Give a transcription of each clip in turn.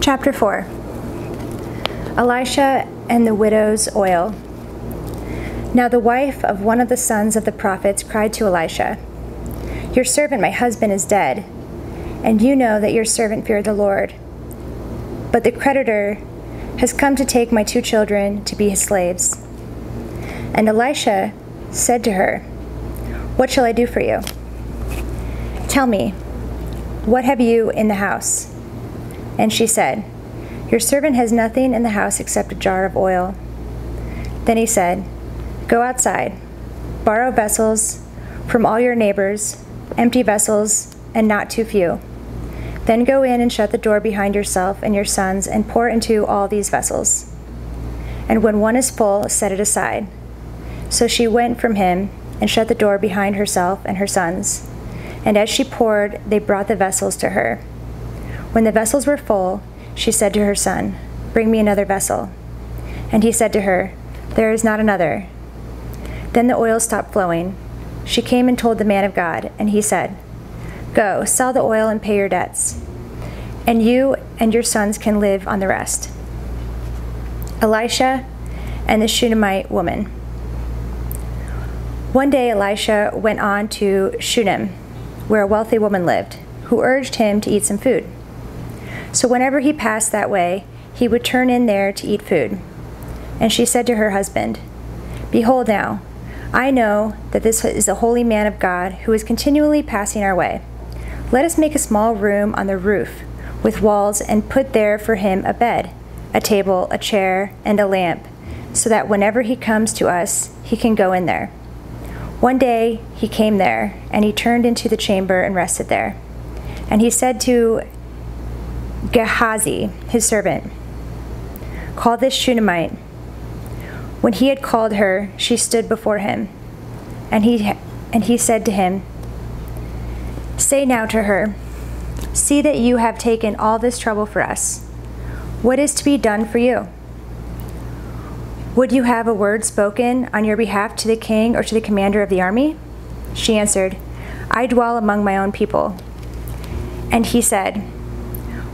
Chapter 4. Elisha and the widow's oil. Now the wife of one of the sons of the prophets cried to Elisha, "Your servant, my husband, is dead, and you know that your servant feared the Lord. But the creditor has come to take my 2 children to be his slaves." And Elisha said to her, "What shall I do for you? Tell me, what have you in the house?" And she said, "Your servant has nothing in the house except a jar of oil." Then he said, "Go outside, borrow vessels from all your neighbors, empty vessels and not too few. Then go in and shut the door behind yourself and your sons and pour into all these vessels. And when one is full, set it aside." So she went from him and shut the door behind herself and her sons. And as she poured, they brought the vessels to her. When the vessels were full, she said to her son, "Bring me another vessel." And he said to her, "There is not another." Then the oil stopped flowing. She came and told the man of God, and he said, "Go, sell the oil and pay your debts, and you and your sons can live on the rest." Elisha and the Shunammite woman. One day Elisha went on to Shunem, where a wealthy woman lived, who urged him to eat some food. So whenever he passed that way, he would turn in there to eat food. And she said to her husband, "Behold now, I know that this is a holy man of God who is continually passing our way. Let us make a small room on the roof with walls and put there for him a bed, a table, a chair, and a lamp, so that whenever he comes to us, he can go in there." One day he came there, and he turned into the chamber and rested there. And he said to Gehazi, his servant, "Call this Shunammite." When he had called her, she stood before him. And he said to him, "Say now to her, see that you have taken all this trouble for us. What is to be done for you? Would you have a word spoken on your behalf to the king or to the commander of the army?" She answered, "I dwell among my own people." And he said,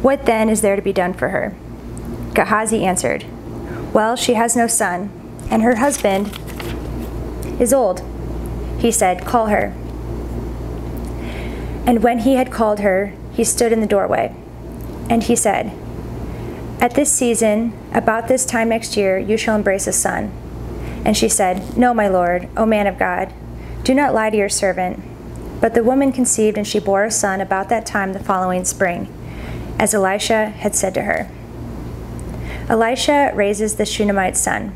"What then is there to be done for her?" Gehazi answered, "Well, she has no son, and her husband is old." He said, "Call her." And when he had called her, he stood in the doorway. And he said, "At this season, about this time next year, you shall embrace a son." And she said, "No, my lord, O man of God, do not lie to your servant." But the woman conceived, and she bore a son about that time the following spring, as Elisha had said to her. Elisha raises the Shunammite son.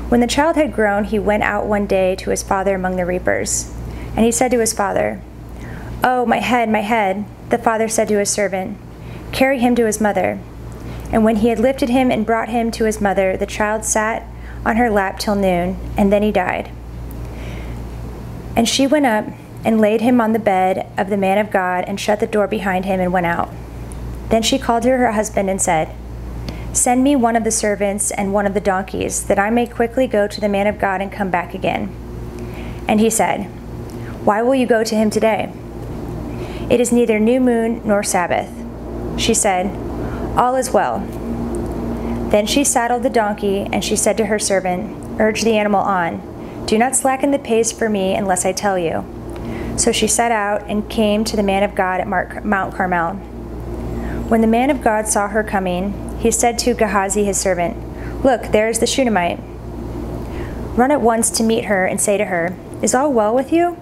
When the child had grown, he went out one day to his father among the reapers. And he said to his father, "Oh, my head, my head." The father said to his servant, "Carry him to his mother." And when he had lifted him and brought him to his mother, the child sat on her lap till noon, and then he died. And she went up and laid him on the bed of the man of God and shut the door behind him and went out. Then she called to her husband and said, "Send me one of the servants and one of the donkeys, that I may quickly go to the man of God and come back again." And he said, "Why will you go to him today? It is neither new moon nor Sabbath." She said, "All is well." Then she saddled the donkey, and she said to her servant, "Urge the animal on. Do not slacken the pace for me unless I tell you." So she set out and came to the man of God at Mount Carmel. When the man of God saw her coming, he said to Gehazi his servant, "Look, there is the Shunammite. Run at once to meet her and say to her, 'Is all well with you?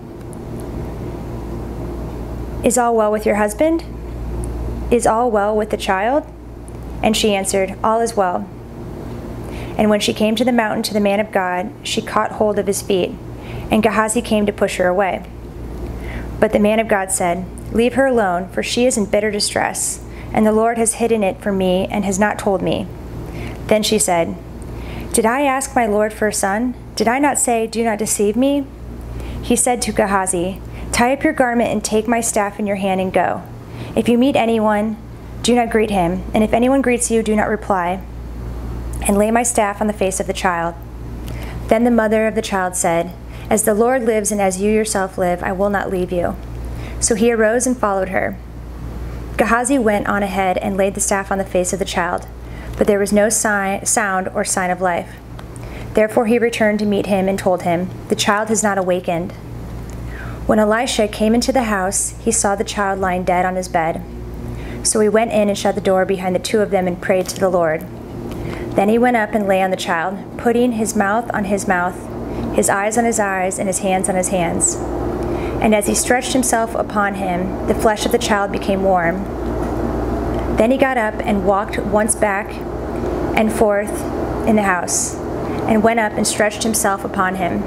Is all well with your husband? Is all well with the child?' And she answered, 'All is well.' And when she came to the mountain to the man of God, she caught hold of his feet, and Gehazi came to push her away. But the man of God said, 'Leave her alone, for she is in bitter distress, and the Lord has hidden it from me and has not told me.' Then she said, 'Did I ask my Lord for a son? Did I not say, do not deceive me?' He said to Gehazi, 'Tie up your garment and take my staff in your hand and go. If you meet anyone, do not greet him, and if anyone greets you, do not reply. And lay my staff on the face of the child.' Then the mother of the child said, 'As the Lord lives and as you yourself live, I will not leave you.' So he arose and followed her. Gehazi went on ahead and laid the staff on the face of the child, but there was no sound or sign of life. Therefore he returned to meet him and told him, "The child has not awakened." When Elisha came into the house, he saw the child lying dead on his bed. So he went in and shut the door behind the two of them and prayed to the Lord. Then he went up and lay on the child, putting his mouth on his mouth, his eyes on his eyes, and his hands on his hands. And as he stretched himself upon him, the flesh of the child became warm. Then he got up and walked once back and forth in the house, and went up and stretched himself upon him.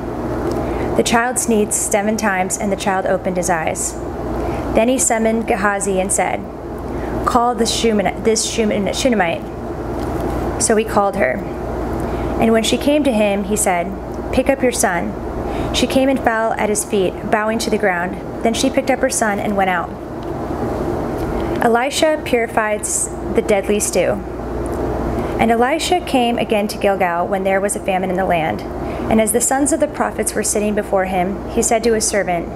The child sneezed 7 times, and the child opened his eyes. Then he summoned Gehazi and said, "Call this Shunammite." So he called her. And when she came to him, he said, "Pick up your son." She came and fell at his feet, bowing to the ground. Then she picked up her son and went out. Elisha purifies the deadly stew. And Elisha came again to Gilgal when there was a famine in the land. And as the sons of the prophets were sitting before him, he said to his servant,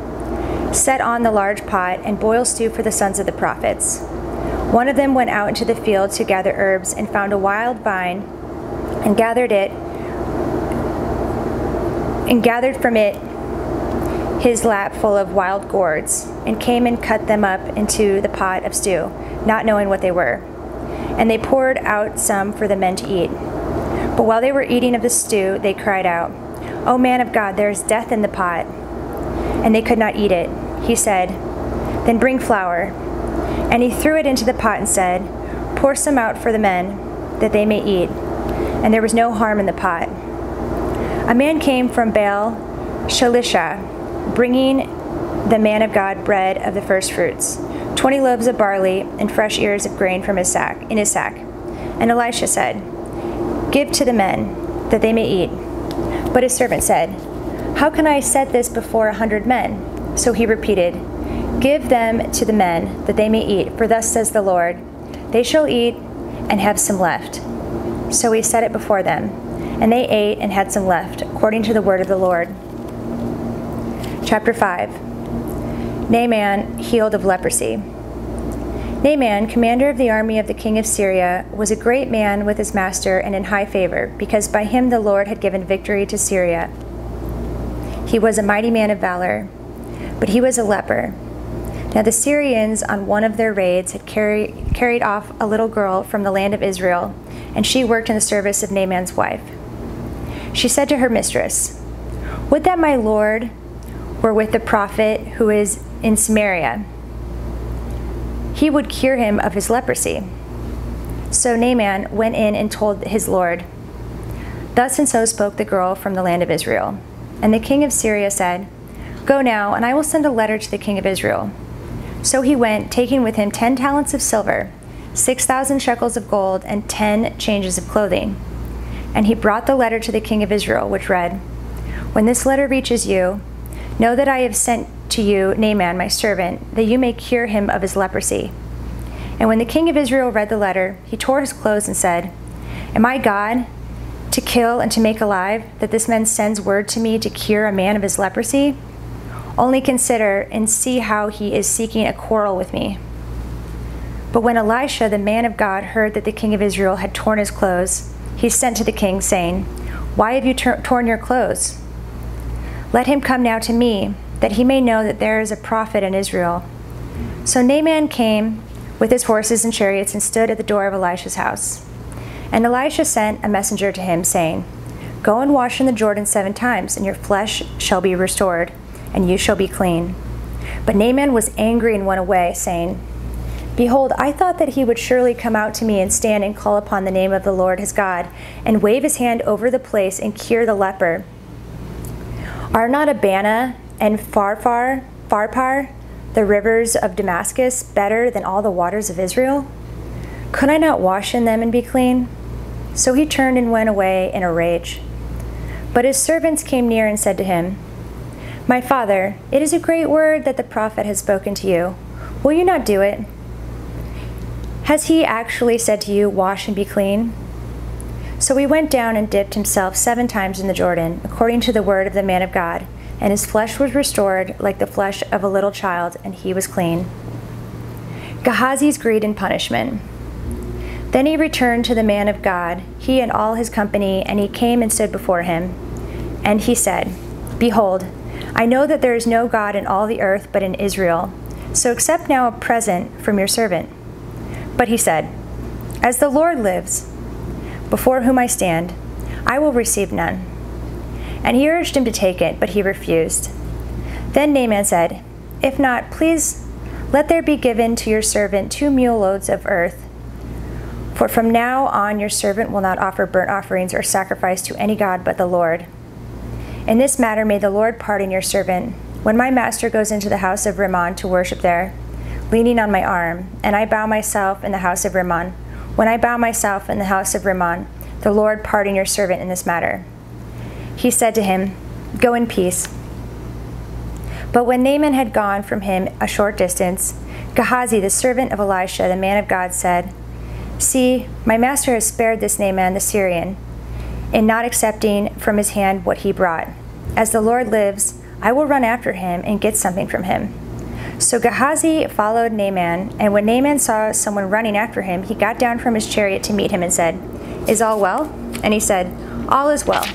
"Set on the large pot and boil stew for the sons of the prophets." One of them went out into the field to gather herbs and found a wild vine and gathered from it his lap full of wild gourds, and came and cut them up into the pot of stew, not knowing what they were. And they poured out some for the men to eat. But while they were eating of the stew, they cried out, "O man of God, there is death in the pot." And they could not eat it. He said, "Then bring flour." And he threw it into the pot and said, "Pour some out for the men, that they may eat." And there was no harm in the pot. A man came from Baal Shalisha, bringing the man of God bread of the first fruits, 20 loaves of barley and fresh ears of grain from his sack. And Elisha said, "Give to the men, that they may eat." But his servant said, "How can I set this before 100 men?" So he repeated, "Give them to the men, that they may eat, for thus says the Lord, they shall eat and have some left." So he set it before them, and they ate and had some left, according to the word of the Lord. Chapter 5. Naaman healed of leprosy. Naaman, commander of the army of the king of Syria, was a great man with his master and in high favor, because by him the Lord had given victory to Syria. He was a mighty man of valor, but he was a leper. Now the Syrians, on one of their raids, had carried off a little girl from the land of Israel, and she worked in the service of Naaman's wife. She said to her mistress, "Would that my lord were with the prophet who is in Samaria. He would cure him of his leprosy." So Naaman went in and told his lord. Thus and so spoke the girl from the land of Israel. And the king of Syria said, "Go now, and I will send a letter to the king of Israel." So he went, taking with him 10 talents of silver, 6,000 shekels of gold, and 10 changes of clothing. And he brought the letter to the king of Israel, which read, "When this letter reaches you, know that I have sent to you Naaman, my servant, that you may cure him of his leprosy." And when the king of Israel read the letter, he tore his clothes and said, "Am I God, to kill and to make alive, that this man sends word to me to cure a man of his leprosy? Only consider and see how he is seeking a quarrel with me." But when Elisha, the man of God, heard that the king of Israel had torn his clothes, he sent to the king, saying, "Why have you torn your clothes? Let him come now to me, that he may know that there is a prophet in Israel." So Naaman came with his horses and chariots and stood at the door of Elisha's house. And Elisha sent a messenger to him, saying, "Go and wash in the Jordan 7 times, and your flesh shall be restored, and you shall be clean." But Naaman was angry and went away, saying, "Behold, I thought that he would surely come out to me and stand and call upon the name of the Lord his God, and wave his hand over the place and cure the leper. Are not Abana and Pharpar, the rivers of Damascus, better than all the waters of Israel? Could I not wash in them and be clean?" So he turned and went away in a rage. But his servants came near and said to him, "My father, it is a great word that the prophet has spoken to you. Will you not do it? Has he actually said to you, 'Wash and be clean'?" So he went down and dipped himself 7 times in the Jordan, according to the word of the man of God, and his flesh was restored like the flesh of a little child, and he was clean. Gehazi's greed and punishment. Then he returned to the man of God, he and all his company, and he came and stood before him. And he said, Behold, I know that there is no God in all the earth but in Israel, so accept now a present from your servant. But he said, As the Lord lives, before whom I stand, I will receive none. And he urged him to take it, but he refused. Then Naaman said, If not, please let there be given to your servant 2 mule loads of earth. For from now on your servant will not offer burnt offerings or sacrifice to any god but the Lord. In this matter may the Lord pardon your servant. When my master goes into the house of Rimmon to worship there, leaning on my arm, and I bow myself in the house of Rimmon, when I bow myself in the house of Rimmon, the Lord pardon your servant in this matter. He said to him, Go in peace. But when Naaman had gone from him a short distance, Gehazi, the servant of Elisha, the man of God, said, See, my master has spared this Naaman the Syrian, in not accepting from his hand what he brought. As the Lord lives, I will run after him and get something from him. So Gehazi followed Naaman, and when Naaman saw someone running after him, he got down from his chariot to meet him and said, Is all well? And he said, All is well.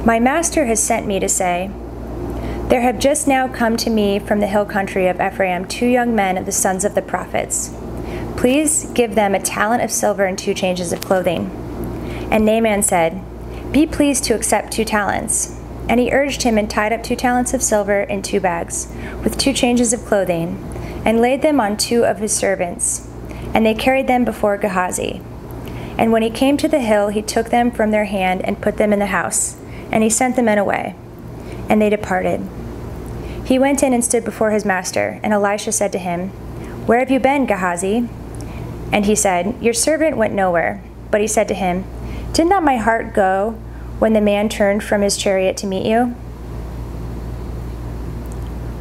My master has sent me to say, There have just now come to me from the hill country of Ephraim 2 young men of the sons of the prophets. Please give them a talent of silver and 2 changes of clothing. And Naaman said, Be pleased to accept 2 talents. And he urged him and tied up 2 talents of silver in 2 bags, with 2 changes of clothing, and laid them on 2 of his servants. And they carried them before Gehazi. And when he came to the hill, he took them from their hand and put them in the house. And he sent the men away. And they departed. He went in and stood before his master. And Elisha said to him, Where have you been, Gehazi? And he said, Your servant went nowhere. But he said to him, Did not my heart go when the man turned from his chariot to meet you?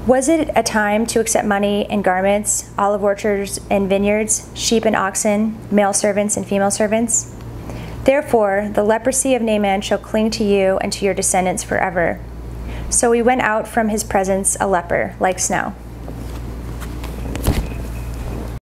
Was it a time to accept money and garments, olive orchards and vineyards, sheep and oxen, male servants and female servants? Therefore, the leprosy of Naaman shall cling to you and to your descendants forever. So he went out from his presence a leper, like snow.